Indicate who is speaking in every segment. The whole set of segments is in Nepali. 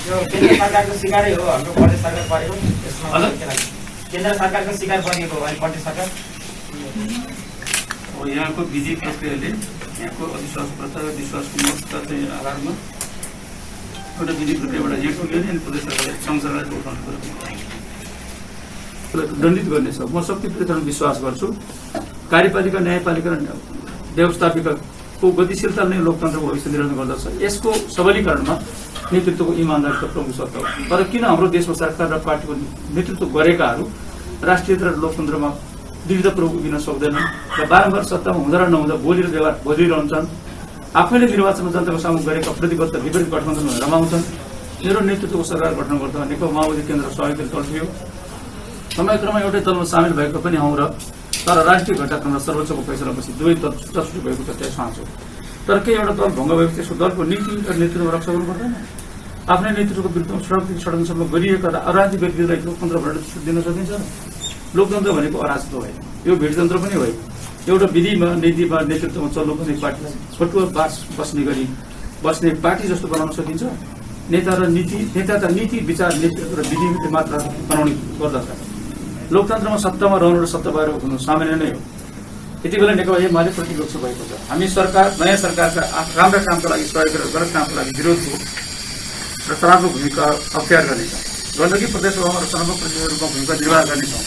Speaker 1: यो केन्द्र सरकारको शिकारै हो हाम्रो प्रदेश सरकार परेको यसमा केन्द्र सरकारको शिकार बनेको हो अनि प्रदेश सरकार
Speaker 2: अब यहाँको विधि प्रक्रियाले यहाँको अविश्वास प्रथा विश्वासको मतका चाहिँ आधारमा एउटा विधि प्रक्रियाबाट यहाँ पुग्यो अनि प्रदेश सरकारले सङ्घ सरकारले उठाउनु पर्यो दण्डित गर्नेछ। म शक्ति प्रतिष्ठान विश्वास गर्छु। कार्यपालिका न्यायपालिका र व्यवस्थापिकाको गतिशीलता नै लोकतन्त्रको भविष्य निर्धारण गर्दछ। यसको सबलीकरणमा नेतृत्वको इमान्दारिता प्रमुख शर्त हो। तर किन हाम्रो देशमा सरकार र पार्टीको नेतृत्व गरेकाहरू राष्ट्रियता र लोकतन्त्रमा विविध प्रयोग उभिन सक्दैनन् र बारम्बार सत्तामा हुँदा र नहुँदा बोली र व्यवहार बदलिरहन्छन्। आफैले निर्वाचनमा जनताको सामु गरेका प्रतिबद्धता विपरीत गठबन्धनमा रमाउँछन्। मेरो नेतृत्वको सरकार गठन गर्दा नेकपा माओवादी केन्द्र सहयोगी दल थियो। समयक्रममा एउटै दलमा सामेल भएको पनि हौँ र तर राष्ट्रिय घटनाक्रममा सर्वोच्चको फैसलापछि दुवै दल छुट्टा छुट्टी भएको तथ्य साँचो। तर के एउटा दल भङ्ग भएपछि त्यसको दलको नीति र नेतृत्वमा रक्षा गर्नु पर्दैन? आफ्नै नेतृत्वको विरुद्धमा सडकदेखि सडकसम्म गरिएका अराजनीतिक व्यक्तिलाई लोकतन्त्रबाट छुट दिन सकिन्छ र? लोकतन्त्र भनेको अराजकता होइन, यो भिडतन्त्र पनि होइन। एउटा विधिमा नीतिमा नेतृत्वमा चल्नु पनि पार्टीलाई फटुवा बस्ने गरी बस्ने पार्टी जस्तो बनाउन सकिन्छ? नेता त नीति विचार नेतृत्व र विधि मात्र बनाउने गर्दछ। लोकतन्त्रमा सत्तामा रहनु र सत्ता बाहिर हुनु सामान्य नै हो। यति बेला नेकपा एमाले प्रतिपक्ष भएको छ। हामी नयाँ सरकारका राम्रा कामका लागि सहयोग र गलत कामका लागि विरोधको र तनावको भूमिका अख्तियार गर्नेछौँ। गण्डकी प्रदेशसभामा र तनावको प्रतिनिधिहरूको भूमिका निर्वाह गर्नेछौँ।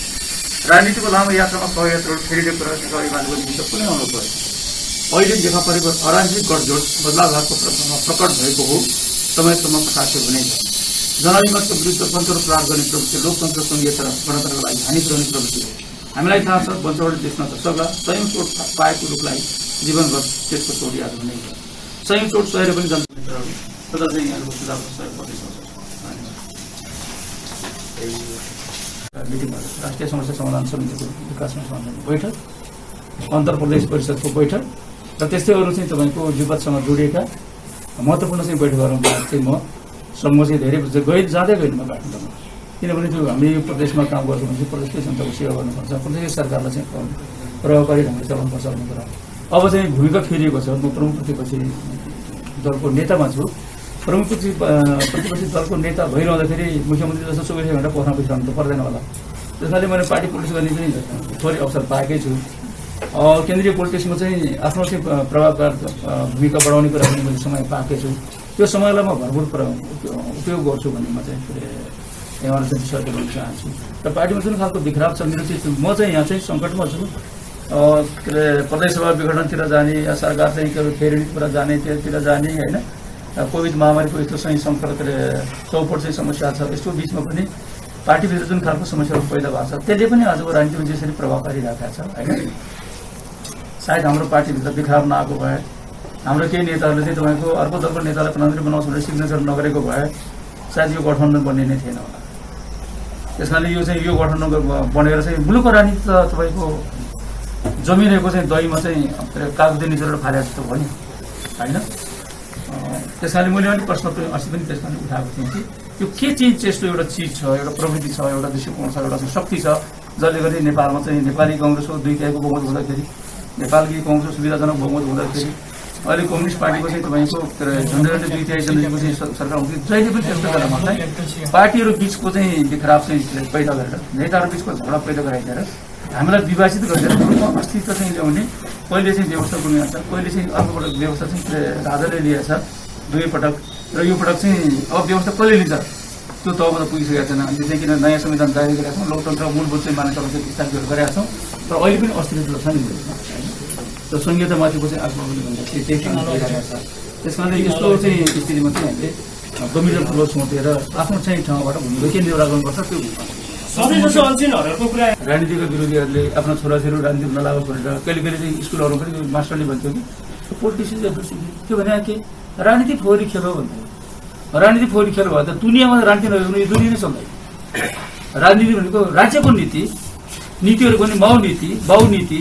Speaker 2: राजनीतिको लामो यात्रामा सहयात्रीहरू फेरिने कुरा नेकपा एमालेको निमित्त कुनै अनुरोध भयो। अहिले देखा परेको अराजनीतिक गठजोड बदलावको प्रकट भएको हो। समयसम्म प्रकाशित हुनेछ। जनअधिकारको विरुद्ध पञ्चौँ प्रहार गर्ने प्रवृत्ति लोकतन्त्र सङ्घीयता र गणतन्त्रको लागि हानि पुर्याउने प्रवृत्ति हो। हामीलाई थाहा छ वञ्चौँले देशमा त सक्ला सयौँ चोट पाएको रूपलाई जीवनभर त्यसको चोट याद हुनेछ। सयौँ चोट सहेर पनि जनता मित्रहरू तथा चाहिँ यहाँको सुझावको सहयोग गर्नेछ। मिटिङ भयो राष्ट्रिय समस्या समाधान समितिको विकासमा सम्बन्धित बैठक, अन्तर प्रदेश परिषदको बैठक र त्यस्तै अरू चाहिँ तपाईँको विपदसँग जोडिएका महत्त्वपूर्ण चाहिँ बैठकहरूमा चाहिँ म सम्म चाहिँ धेरै जाँदै गएन म काठमाडौँमा। किनभने त्यो हामी यो प्रदेशमा काम गर्छौँ भने चाहिँ प्रदेशकै जनताको सेवा गर्नुपर्छ, प्रदेशकै सरकारलाई चाहिँ प्रभावकारी ढङ्गले चलाउनुपर्छ भन्ने कुरा। अब चाहिँ भूमिका फेरिएको छ। म प्रमुख प्रतिपक्षी दलको नेतामा छु। प्रमुख प्रतिपक्षी दलको नेता भइरहँदाखेरि मुख्यमन्त्री जस्तो 24 घण्टा पोखरा बसिरहनु त पर्दैन होला। त्यस कारणले मैले पार्टी पोलिटिक्स गर्ने चाहिँ थोरै अवसर पाएकै छु। केन्द्रीय पोलिटिक्समा चाहिँ आफ्नो चाहिँ प्रभावकार भूमिका बढाउने कुरा पनि मैले समय पाएकै छु। त्यो समयलाई म भरपुर उपयोग गर्छु भन्ने म चाहिँ यहाँबाट चाहिँ सहयोग गर्न चाहन्छु। र पार्टीमा जुन खालको बिखराव छ मेरो चाहिँ म चाहिँ यहाँ चाहिँ सङ्कटमा छु। के अरे प्रदेशसभा विघटनतिर जाने या सरकार चाहिँ के अरे फेरिनेतिर जाने त्यतिर जाने होइन, कोभिड महामारीको यस्तो चाहिँ सङ्कट के अरे चौपट चाहिँ समस्या छ। यसको बिचमा पनि पार्टीभित्र जुन खालको समस्याहरू पैदा भएको छ त्यसले पनि आजको राजनीतिमा जसरी प्रभावकारी राखेको छ होइन। सायद हाम्रो पार्टीभित्र बिखराव नआएको भए, हाम्रो केही नेताहरूले चाहिँ तपाईँको अर्को दलको नेतालाई प्रधानमन्त्री बनाउँछ भनेर सिग्नेचर नगरेको भए सायद यो गठबन्धन बन्ने नै थिएन होला। त्यस कारणले यो चाहिँ यो गठबन्धन बनेर चाहिँ मुलुकको राजनीति त तपाईँको जमिरहेको चाहिँ दहीमा चाहिँ कागज निचोरेर फाले जस्तो भयो नि होइन। त्यस कारणले मैले अलिक प्रश्न अस्ति पनि त्यस कारणले उठाएको थिएँ कि यो के चाहिँ त्यस्तो एउटा चिज छ, एउटा प्रवृत्ति छ, एउटा दृष्टिकोण छ, एउटा शक्ति छ जसले गर्दा नेपालमा चाहिँ नेपाली कङ्ग्रेसको 2 तिहाईको बहुमत हुँदाखेरि, नेपाली कङ्ग्रेसको सुविधाजनक बहुमत हुँदाखेरि अहिले कम्युनिस्ट पार्टीको चाहिँ तपाईँको झन्डै 2 तिहाई जनताको चाहिँ सरकार हुँदै जहिले पनि त्यस्तो बेलामा चाहिँ पार्टीहरू बिचको चाहिँ बिखराव चाहिँ पैदा गरेर नेताहरू बिचको झगडा पैदा गराइदिएर हामीलाई विभाजित गरिदिएर अस्तित्व चाहिँ ल्याउने कहिले चाहिँ व्यवस्था गुमाएको छ, कहिले चाहिँ अर्कोपटक व्यवस्था चाहिँ राजाले लिएछ 2 पटक र यो पटक चाहिँ अब व्यवस्था कसले लिन्छ त्यो तहमा त पुगिसकेको छैन। हामीले चाहिँ किन नयाँ संविधान जारी गरेका छौँ, लोकतन्त्रको मूलभूत चाहिँ मान्यताहरू चाहिँ स्थापित गरेका छौँ र अहिले पनि अस्तित्व छ नि त्यो संहितामाथिको चाहिँ आत्मबोध भन्दा त्यही काम भइरहेको छ। त्यस कारणले यस्तो चाहिँ स्थितिमा चाहिँ हामीले गम्भीरतापूर्वक सोचेर आफ्नो चाहिँ ठाउँबाट भूमिका के निर्वाह गर्नुपर्छ त्यो राजनीतिका विरोधीहरूले आफ्नो छोराछोरी राजनीति नलागोस् भनेर कहिले कहिले चाहिँ स्कुलहरूमा पनि मास्टरले भन्थ्यो कि पोलिटिसियन त्यो भने के राजनीति फोहोरी खेल हो भन्थ्यो। राजनीति फोहोरी खेल भयो त दुनियाँमा राजनीति नभएको यो दुनियाँ नै चल्दैन। राजनीति भनेको राज्यको नीतिहरू पनि माउ नीति बाउ नीति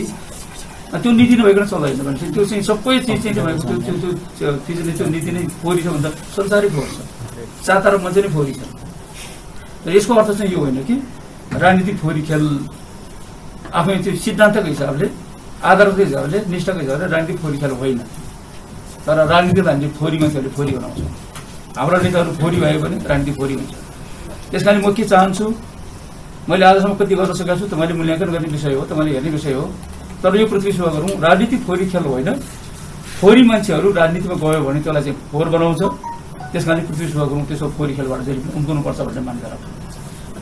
Speaker 2: त्यो नीति नभइकन चल्दैन भने त्यो चाहिँ सबै चिज चाहिँ भएको त्यो नीति नै फोहोरी छ भन्दा संसारै फोहोर छ, चाता र मान्छे नै फोहोरी छ। र यसको अर्थ चाहिँ यो होइन कि राजनीतिक फोहोरी खेल आफै त्यो सिद्धान्तको हिसाबले आधारको हिसाबले निष्ठाको हिसाबले राजनीतिक फोहोरी खेल होइन। तर राजनीतिलाई हामीले फोहोरी मान्छेहरूले फोहोरी बनाउँछौँ। हाम्रा नेताहरू फोरी भयो भने राजनीति फोरी हुन्छ। त्यस कारण म के चाहन्छु, मैले आजसम्म कति गर्न सकेको छु तपाईँले मूल्याङ्कन गर्ने विषय हो, तपाईँले हेर्ने विषय हो। तर यो पृथ्वी सेवा गरौँ, राजनीति फोरी खेल होइन। फोरी मान्छेहरू राजनीतिमा गयो भने त्यसलाई चाहिँ फोहोर बनाउँछ। त्यस कारण पृथ्वी सेवा गरौँ, त्यसो फोरी खेलबाट चाहिँ उम्कनुपर्छ भन्ने मान्यता राख्छु।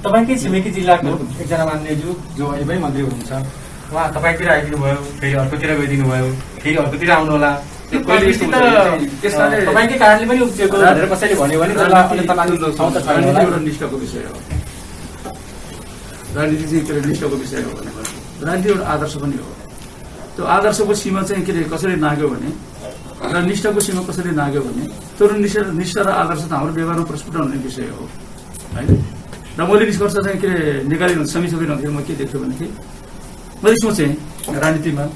Speaker 3: तपाईँकै छिमेकी जिल्लाको एकजना मान्यज्यू जो अहिले पनि मन्त्री हुनुहुन्छ, उहाँ तपाईँतिर आइदिनु भयो, फेरि अर्कोतिर गइदिनु भयो, फेरि अर्कोतिर आउनु होला। तपाईँकै कारणले पनि उब्जिएको भनेर कसैले भन्यो भने
Speaker 2: एउटा निष्ठाको विषय हो। राजनीति चाहिँ निष्ठाको विषय हो भने राजनीति एउटा आदर्श पनि हो। त्यो आदर्शको सीमा चाहिँ के अरे कसरी नाग्यो भने र निष्ठाको सीमा कसरी नाग्यो भने त्यो निष्ठा र आदर्श त हाम्रो व्यवहारमा प्रस्फुट हुने विषय हो होइन। र मैले निष्कर्ष चाहिँ के अरे निकालिरहनु समिसकिरहन्थेँ। म के देख्छु भनेदेखि मैले सोचेँ राजनीतिमा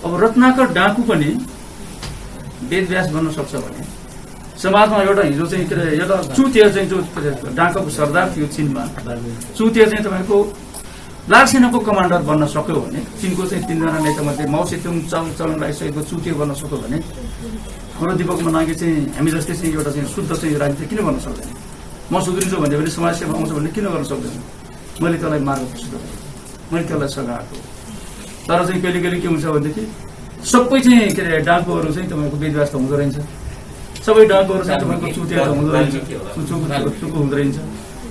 Speaker 2: अब रत्नाकर डाकु पनि वेदव्यास बन्न सक्छ भने समाजमा एउटा हिजो चाहिँ के अरे एउटा चुतिया चाहिँ जो डाकाको सरदार थियो चिनमा, चुतिया चाहिँ तपाईँको लालसेनाको कमान्डर बन्न सक्यो भने, चिनको चाहिँ 3 जना नेतामध्ये माओ सेतुङ, चलनलाई सहितको चुतिया बन्न सक्यो भने हाम्रो दीपक मनाङगे चाहिँ हामी जस्तै चाहिँ एउटा चाहिँ शुद्ध चाहिँ राजनीति किन गर्न सक्दैन? म सुध्रिन्छु भन्यो भने समाजसेवा आउँछ भने किन गर्न सक्दैन? मैले त्यसलाई मार्ग प्रस्तुत गरेँ, मैले त्यसलाई सघाएको। तर चाहिँ कहिले कहिले के हुन्छ भनेदेखि सबै चाहिँ के अरे डाकुहरू चाहिँ तपाईँको वेदव्यास त हुँदो रहेछ, सबै डाकुहरू चाहिँ तपाईँको चुतिया त हुँदो रहेछ, चुको हुँदो रहेछ।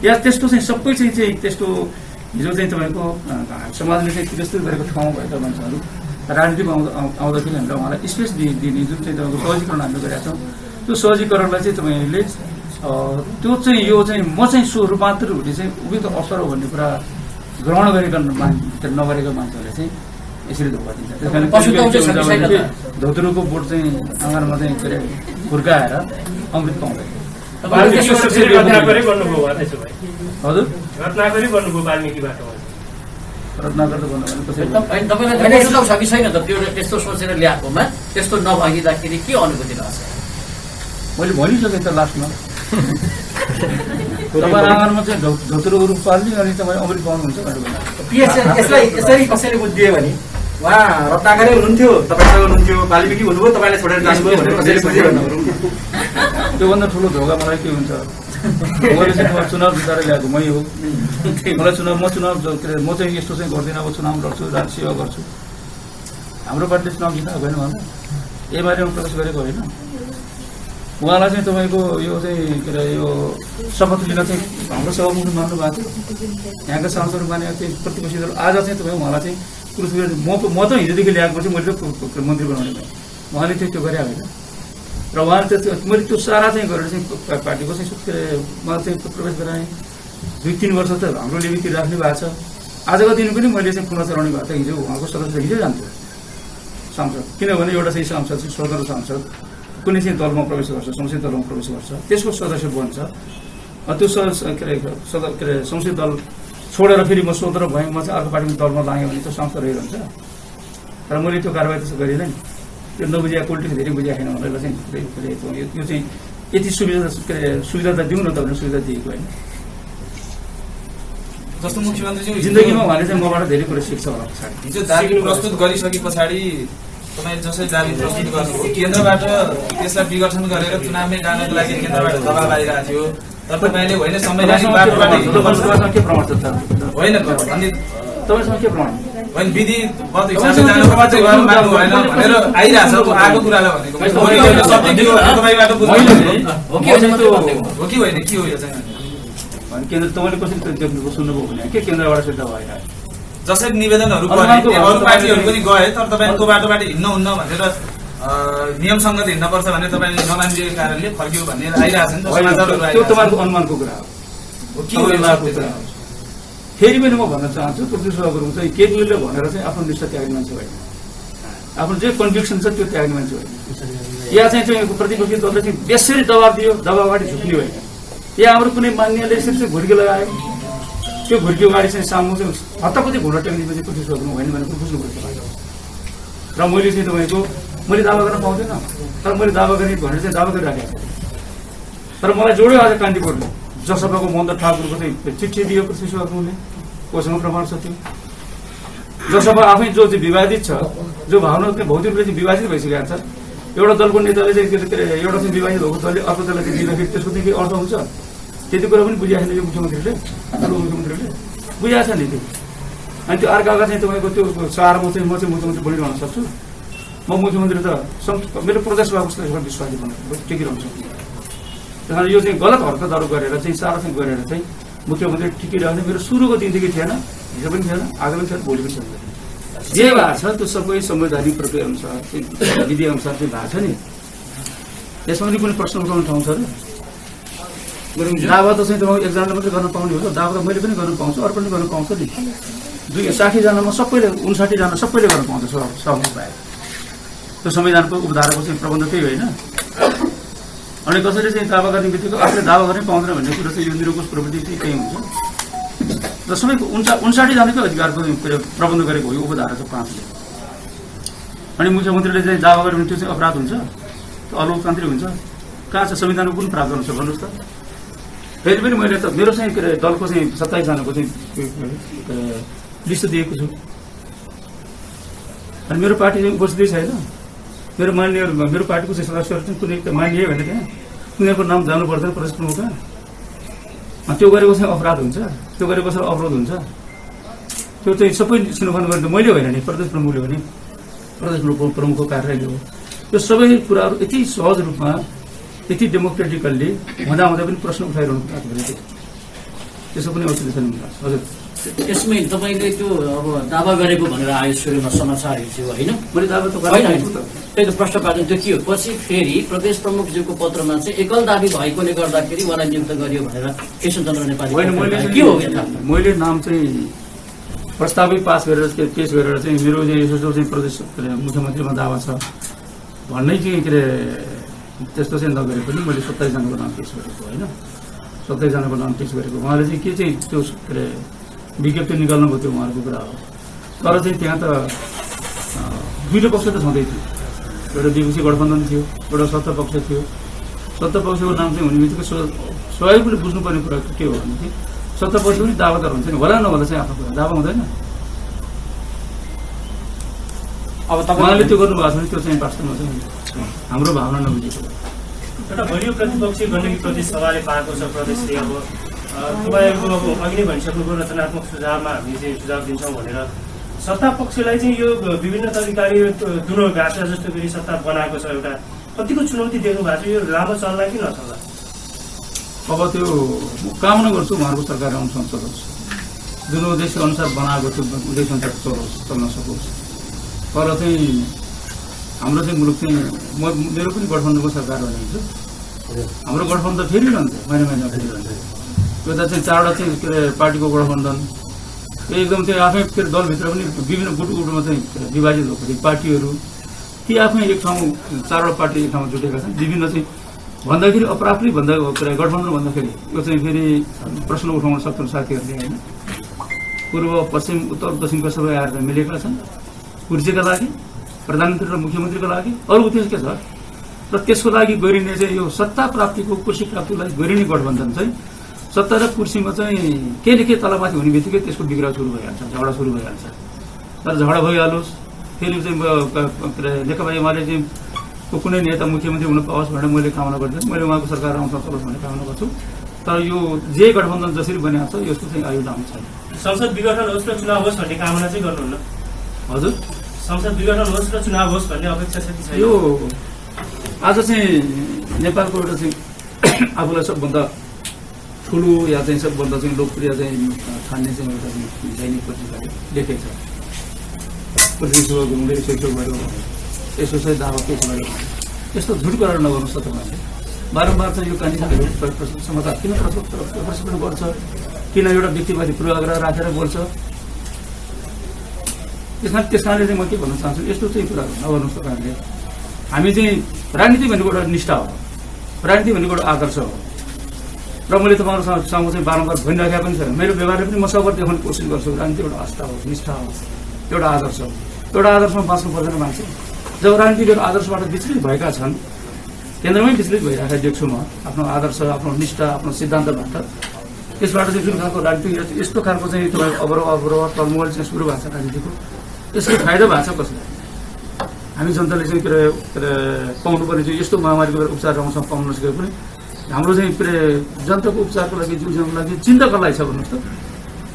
Speaker 2: या त्यस्तो चाहिँ सबै चाहिँ त्यस्तो हिजो चाहिँ तपाईँको समाजले चाहिँ तिरस्कृत गरेको ठाउँ भएका मान्छेहरू राजनीतिमा आउँदाखेरि हामीले उहाँलाई स्पेस दिने जुन चाहिँ तपाईँको सहजीकरण हामीले गरेका छौँ, त्यो सहजीकरणलाई चाहिँ तपाईँले त्यो चाहिँ यो चाहिँ म चाहिँ सो रूपान्तर हुने चाहिँ उभिको अवसर हो भन्ने कुरा ग्रहण गरेका नगरेका मान्छेहरूले चाहिँ यसरी धोका दिन्छ। त्यस कारण धोत्रोको बोट चाहिँ आँगनमा चाहिँ के अरे हुर्काएर अमृत पाउँदैन। हजुर
Speaker 4: रत्नाकरी बन्नुभयो वाल्मीकिबाट।
Speaker 2: रत्नाकर त भन्नु भने
Speaker 5: तपाईँलाई सुझाउ छ कि छैन त त्यो त्यस्तो सोचेर ल्याएकोमा? त्यस्तो नभइदिँदाखेरि के अनुभूति लाग्छ?
Speaker 2: मैले भनिसकेँ त लास्टमा तपाईँ आँगनमा चाहिँ धोत्रोहरू पाल्ने अनि तपाईँ अमृत पाउनुहुन्छ भनेर।
Speaker 3: यसलाई यसरी कसैले बुझिदियो भने उहाँ रत्नाकरै हुनुहुन्थ्यो, तपाईँसँग हुनुहुन्थ्यो, वाल्मीकि हुनुभयो, तपाईँलाई छोडेर जानुभयो भनेर कसैले बुझ्यो भने
Speaker 2: त्योभन्दा ठुलो धोका मलाई के हुन्छ? मैले चाहिँ चुनाव जिताएर ल्याएको मै हो। मलाई म चुनाव के अरे म चाहिँ यस्तो चाहिँ गर्दिनँ, अब चुनाव लड्छु, राष्ट्र सेवा गर्छु। हाम्रो पार्टीले चुनाव जिताएको होइन भन्दा एमालेमा प्रवेश गरेको होइन। उहाँलाई चाहिँ तपाईँको यो चाहिँ के अरे यो शपथ लिन चाहिँ हाम्रो सभामुखले मान्नु भएको थियो, यहाँका सांसदहरू मानेको थिएँ प्रतिपक्षी दल। आज चाहिँ तपाईँ उहाँलाई चाहिँ पुरस्कार म त हिजोदेखि ल्याएको चाहिँ मैले त मन्त्री बनाउने भएँ, उहाँले चाहिँ त्यो गरे होइन। र उहाँले त्यो मैले त्यो सारा चाहिँ गरेर चाहिँ पार्टीको चाहिँ के अरे मलाई चाहिँ प्रवेश गराएँ। 2-3 वर्ष त हाम्रो लिमिटतिर राख्ने भएको छ। आजको दिन पनि मैले चाहिँ पुनः चलाउने भएको थियो। हिजो उहाँको सदस्य हिजो जान्थ्यो सांसद, किनभने एउटा चाहिँ सांसद चाहिँ स्वतन्त्र सांसद कुनै चाहिँ दलमा प्रवेश गर्छ, संसदीय दलमा प्रवेश गर्छ, त्यसको सदस्य बन्छ। त्यो के अरे संसदीय दल छोडेर फेरि म स्वतन्त्र भएँ, म चाहिँ अर्को पार्टीको दलमा लागेँ भने त्यो सांसद रहिरहन्छ। तर मैले त्यो कारवाही त्यसो गरिनँ नि। त्यो नबुझिया पोलिटिक्स धेरै बुझिया छैन मलाई चाहिँ यो चाहिँ यति सुविधा के अरे सुविधा त दिउँ न त भनेर सुविधा दिएको होइन।
Speaker 6: जस्तो मुख्यमन्त्रीज्यू
Speaker 2: जिन्दगीमा उहाँले चाहिँ मबाट धेरै कुरा सिक्छ होला।
Speaker 6: हिजो दाबी प्रस्तुत गरिसके पछाडि तपाईँ जसरी दाबी प्रस्तुत गर्नुभयो, केन्द्रबाट त्यसलाई विघटन गरेर चुनावमै जानको लागि केन्द्रबाट दबाब आइरहेको थियो। तर तपाईँले होइन संवैधानिक बाटोबाट
Speaker 2: के प्रमाण छ
Speaker 6: होइन भन्ने
Speaker 2: तपाईँसँग के प्रमाण
Speaker 6: होइन विधिवत हिसाबले जानुपर्छ चाहिँ गर्नु मान्नु भएन भनेर आइरहेछ आएको कुरालाई भनेको तपाईँबाट बुझ्नु हो कि होइन के हो यो चाहिँ?
Speaker 2: केन्द्र तपाईँले कसरी देख्नुभयो सुन्नुभयो भने के केन्द्रबाट सुविधा भइरहेको
Speaker 6: जसरी निवेदनहरू गरे अरू पार्टीहरू पनि गए, तर तपाईँ त्यो बाटोबाट हिँड्नुहुन्न भनेर नियम सङ्गत हिँड्नुपर्छ भने तपाईँले नमानिदिएको कारणले फर्कियो भन्ने आइरहेछ नि त समाचारहरू।
Speaker 2: त्यो तपाईँको अनुमानको कुरा हो, के हो? फेरि पनि म भन्न चाहन्छु पृथ्वी सेवा गुरुङ चाहिँ केपीले भनेर चाहिँ आफ्नो निष्ठा त्याग्ने मान्छे होइन, आफ्नो जे कन्भिक्सन छ त्यो त्याग्ने मान्छे होइन। या चाहिँ प्रतिपक्षी दलले चाहिँ बेसरी दबाब दियो, दबाबबाट झुक्ने होइन। या हाम्रो कुनै मान्यले यसरी चाहिँ घुर्की लगायो, त्यो घुर्की अगाडि चाहिँ सामु चाहिँ हत्तापत्ती घुँडा टेक्नेपछि पृथ्वी सेवा गुरुङ होइन भने बुझ्नुपर्छ। र मैले चाहिँ तपाईँको मैले दावा गर्न पाउँदैन, तर मैले दावा गरेँ भनेर चाहिँ दावा गरिराखेको छु। तर मलाई जोड्यो आज कान्तिपुरले, जसपाको मन्द ठाकुरको चाहिँ चिठी दियो पृथ्वी सेवा गुरुङले, कोसँग प्रमाण छ त्यो। जसपा आफै जो चाहिँ विवादित छ, जो भावना भौतिक रूपले चाहिँ विभाजित भइसकेको छ, एउटा दलको नेताले चाहिँ के अरे एउटा चाहिँ विवाहित भएको दलले अर्को दललाई चाहिँ दिँदाखेरि त्यसको चाहिँ के अर्थ हुन्छ त्यति कुरा पनि बुझिएको छैन यो मुख्यमन्त्रीले मुख्यमन्त्रीले बुझाएको छ नि त्यो अनि त्यो अर्का चाहिँ तपाईँको त्यो चारमा चाहिँ म चाहिँ मुख्यमन्त्री बनिरहन सक्छु म मुख्यमन्त्री त मेरो प्रदेश बाबुलाई एउटा विश्वासी बनाएको टिकिरहन सक्छु त्यस कारण यो चाहिँ गलत हरकतहरू गरेर चाहिँ सारा चाहिँ गरेर चाहिँ मुख्यमन्त्री टिकिरहने मेरो सुरुको दिनदेखि थिएन हिजो पनि थिएन आज पनि थिएन भोलि पनि छैन जे भएको छ त्यो सबै संवैधानिक प्रक्रिया अनुसार विधि अनुसार चाहिँ भएको छ नि त्यसमा पनि कुनै प्रश्न उठाउने ठाउँ छ र दावा त चाहिँ तपाईँ एकजनाले मात्रै गर्न पाउने हो दावा त मैले पनि गर्न पाउँछु अरू पनि गर्न पाउँछ नि 60 जनामा सबैले 59 जना सबैले गर्न पाउँछ सहमत भए त्यो संविधानको उपधाराको चाहिँ प्रबन्ध त्यही होइन अनि कसैले चाहिँ दावा गर्ने बित्तिकै आफूले दावा गर्ने पाउँदैन भन्ने कुरो चाहिँ यो निरङ्कुश प्रवृत्ति चाहिँ त्यही हुन्छ र सबैको 59 जनाकै अधिकारको प्रबन्ध गरेको हो यो उपधारा चाहिँ 5ले अनि मुख्यमन्त्रीले चाहिँ दावा गर्यो भने त्यो चाहिँ अपराध हुन्छ त्यो अलोकतान्त्रिक हुन्छ कहाँ छ संविधानको कुन प्रावधान छ भन्नुहोस् त फेरि पनि मैले त मेरो चाहिँ के अरे दलको चाहिँ 27 जनाको चाहिँ लिस्ट दिएको छु अनि मेरो पार्टी चाहिँ उपस्थित छैन मेरो मान्यहरू मेरो पार्टीको चाहिँ सदस्यहरू चाहिँ कुनै मानिए भने त्यहाँ उनीहरूको नाम जानु पर्दैन प्रदेश प्रमुखमा त्यो गरेको चाहिँ अपराध हुन्छ त्यो गरेको चाहिँ अवरोध हुन्छ त्यो चाहिँ सबै छुनफान गर्ने त मैले होइन नि प्रदेश प्रमुखले भने प्रदेश प्रमुखको कार्यालय हो यो सबै कुराहरू यति सहज रूपमा यति डेमोक्रेटिकल्ली हुँदा पनि प्रश्न उठाइरहनु पर्छ त्यसो पनि औचित्य छैन हजुर
Speaker 5: यसमै तपाईँले त्यो अब दावा गरेको भनेर आयो सुरुमा समाचार हिजो होइन
Speaker 2: मैले दावा त
Speaker 5: त्यही त प्रश्नवाचन त्यो के हो पछि फेरि प्रदेश प्रमुखज्यूको पत्रमा चाहिँ एकल दाबी भएकोले गर्दाखेरि उहाँलाई नियुक्त गरियो भनेर केशवचन्द्र नेपाली के हो
Speaker 2: मैले नाम चाहिँ प्रस्तावै पास गरेर पेश गरेर चाहिँ मेरो यसो चाहिँ प्रदेश मुख्यमन्त्रीमा दावा छ भन्नै चाहिँ के अरे त्यस्तो चाहिँ नगरे पनि मैले 27 जनाको नाम पेश गरेको होइन 27 जनाको नाम पेश गरेको उहाँले चाहिँ के चाहिँ त्यो के अरे विज्ञप्ति निकाल्नु भयो त्यो उहाँहरूको कुरा हो तर चाहिँ त्यहाँ त दुईटै पक्ष त छँदै थियो एउटा विपक्षी गठबन्धन थियो एउटा सत्ता पक्ष थियो सत्ता पक्षको नाम चाहिँ हुने बित्तिकै सहयोगले बुझ्नुपर्ने कुरा के हो भने चाहिँ सत्ता पक्ष पनि दावादार हुन्छ नि होला नहोला चाहिँ आफ्नो कुरा दावा हुँदैन
Speaker 3: अब
Speaker 2: उहाँले त्यो गर्नुभएको छ भने त्यो चाहिँ वास्तवमा चाहिँ हाम्रो भावना नबुझेको
Speaker 4: एउटा बलियो प्रतिपक्षी गण्डकी प्रदेश सभाले पाएको छ प्रदेशले अब तपाईँहरूको अब अघि नै भनिसक्नुभयो रचनात्मक सुझावमा हामी चाहिँ सुझाव दिन्छौँ भनेर सत्ता पक्षलाई चाहिँ यो विभिन्न तरिकाले दुनो गाँसा जस्तो फेरि सत्ता बनाएको छ एउटा कतिको चुनौती देख्नु भएको छ यो लामो चल्ला कि नचल्ला
Speaker 2: अब त्यो कामना गर्छु उहाँहरूको सरकार अनुसार चलाउँछ जुन उद्देश्य अनुसार बनाएको त्यो उद्देश्य अनुसार चल्न सकोस् तर चाहिँ हाम्रो चाहिँ मुलुक चाहिँ मेरो पनि गठबन्धनको सरकार भनेको हाम्रो गठबन्धन फेरि रहन्छ महिना फेरिरहन्छ त्यो त चाहिँ 4वटा चाहिँ के अरे पार्टीको गठबन्धन एकदम चाहिँ आफै के अरे दलभित्र पनि विभिन्न गुटमा चाहिँ विभाजित भएको पार्टीहरू ती आफै एक ठाउँ 4वटा पार्टी एक ठाउँमा जुटेका छन् विभिन्न चाहिँ भन्दाखेरि अप्राप्रिक भन्दा गठबन्धन भन्दाखेरि यो चाहिँ फेरि प्रश्न उठाउन सक्छन् साथीहरूले होइन पूर्व पश्चिम उत्तर दक्षिणका सबै आएर मिलेका छन् कुर्सीका लागि प्रधानमन्त्री र मुख्यमन्त्रीको लागि अरू उद्देश्य के छ र त्यसको लागि गरिने चाहिँ यो सत्ता प्राप्तिको कुर्सी प्राप्तिको लागि गरिने गठबन्धन चाहिँ सत्ता र कुर्सीमा चाहिँ के न के तलमाथि हुने बित्तिकै त्यसको बिग्राउ सुरु भइहाल्छ झगडा सुरु भइहाल्छ तर झगडा भइहालोस् फेरि चाहिँ नेकपा एमाले चाहिँ कुनै नेता मुख्यमन्त्री हुन पाओस् भनेर मैले कामना गर्छु मैले उहाँको सरकार आउँछ चलोस् भन्ने कामना गर्छु तर यो जे गठबन्धन जसरी बनेको छ यस्तो चाहिँ आयु लामो छैन
Speaker 4: संसद विघटन होस् र चुनाव होस् भन्ने कामना चाहिँ गर्नुहुन्न
Speaker 2: हजुर
Speaker 4: संसद विघटन होस् र चुनाव होस् भन्ने अपेक्षा छ कि छैन
Speaker 2: यो आज चाहिँ नेपालको एउटा चाहिँ आफूलाई सबभन्दा ठुलो या चाहिँ सबभन्दा चाहिँ लोकप्रिय चाहिँ ठान्ने चाहिँ एउटा दैनिक पत्रिकाले लेखेको छ पृथ्वी शुभ घुम्दै यसो भयो यसो चाहिँ दावा पेश गर्यो यस्तो झुट गरेर नगर्नुहोस् त तपाईँले बारम्बार चाहिँ यो काण्डीहरू समाचार किन प्रश्न गर्छ किन एउटा व्यक्तिमाथि पूर्वाग्रह राखेर बोल्छ त्यस कारणले चाहिँ म के भन्न चाहन्छु यस्तो चाहिँ कुराहरू नगर्नुहोस् तपाईँहरूले हामी चाहिँ राजनीति भनेको एउटा निष्ठा हो राजनीति भनेको एउटा आदर्श हो र मैले तपाईँहरूसँग चाहिँ बारम्बार भनिराखेको पनि छैन मेरो व्यवहारले पनि म सबर देखाउने कोसिस गर्छु राजनीति एउटा आस्था हो निष्ठा हो एउटा आदर्श हो एउटा आदर्शमा बाँच्नु पर्दैन मान्छे जब राजनीतिहरू आदर्शबाट विचलित भएका छन् केन्द्रमै विचलित भइरहेको देख्छु म आफ्नो आदर्श आफ्नो निष्ठा आफ्नो सिद्धान्तबाट त्यसबाट चाहिँ जुन खालको राजनीति यस्तो खालको चाहिँ तपाईँ अवरोह टर्मोल चाहिँ सुरु भएको छ राजनीतिको यसको फाइदा भएको छ कसलाई हामी जनताले चाहिँ के अरे पाउनुपर्ने चाहिँ यस्तो महामारीको बेला उपचार राम्रोसँग पाउन नसकेको पनि हाम्रो चाहिँ के अरे जनताको उपचारको लागि जुझ्नको लागि चिन्ता कसलाई छ भन्नुहोस् त?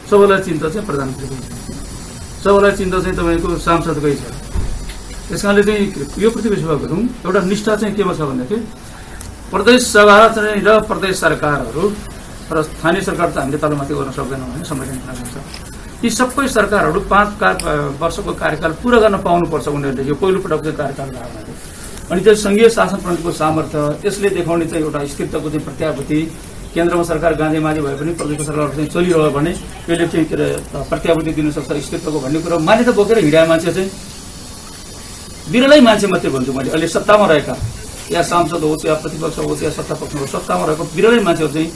Speaker 2: सबैलाई चिन्ता चाहिँ प्रधानमन्त्रीको छ, सबैलाई चिन्ता चाहिँ तपाईँको सांसदकै छ। त्यस कारणले चाहिँ यो पृथ्वी सभा गरौँ। एउटा निष्ठा चाहिँ केमा छ भनेदेखि प्रदेश सभा चाहिँ र प्रदेश सरकारहरू र स्थानीय सरकार त हामीले तलमाथि गर्न सक्दैनौँ भने संवैधानिक कानुन छ। यी सबै सरकारहरू 5 वर्षको कार्यकाल पुरा गर्न पाउनुपर्छ उनीहरूले। यो पहिलोपटक चाहिँ कार्यकाल लाग्यो अनि त्यो सङ्घीय शासन प्रणालीको सामर्थ्य यसले देखाउने चाहिँ एउटा स्थिरताको चाहिँ प्रत्याभूति। केन्द्रमा सरकार गाँधीमाझी भए पनि प्रदेशको सरकार चाहिँ चलिरह्यो भने यसले चाहिँ के अरे प्रत्याभूति दिन सक्छ स्थिरताको भन्ने कुरो मान्यता बोकेर हिँडेका मान्छे चाहिँ विरलै मान्छे मात्रै भन्छु मैले। अहिले सत्तामा रहेका या सांसद होस् या प्रतिपक्ष होस् या सत्तापक्ष होस्, सत्तामा रहेको विरलै मान्छेहरू चाहिँ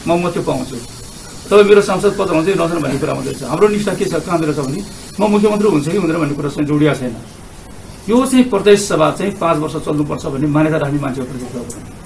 Speaker 2: म त्यो पाउँछु। तपाईँ मेरो सांसद पद हुन्छ कि नहुन् भन्ने कुरा हुँदैछ। हाम्रो निष्ठा के छ कहाँनिर छ भने म मुख्यमन्त्री हुन्छ कि हुँदैन भन्ने कुरा चाहिँ जोडिएको छैन। यो चाहिँ प्रदेश सभा चाहिँ 5 वर्ष चल्नुपर्छ भन्ने मान्यता राख्ने मान्छेहरूको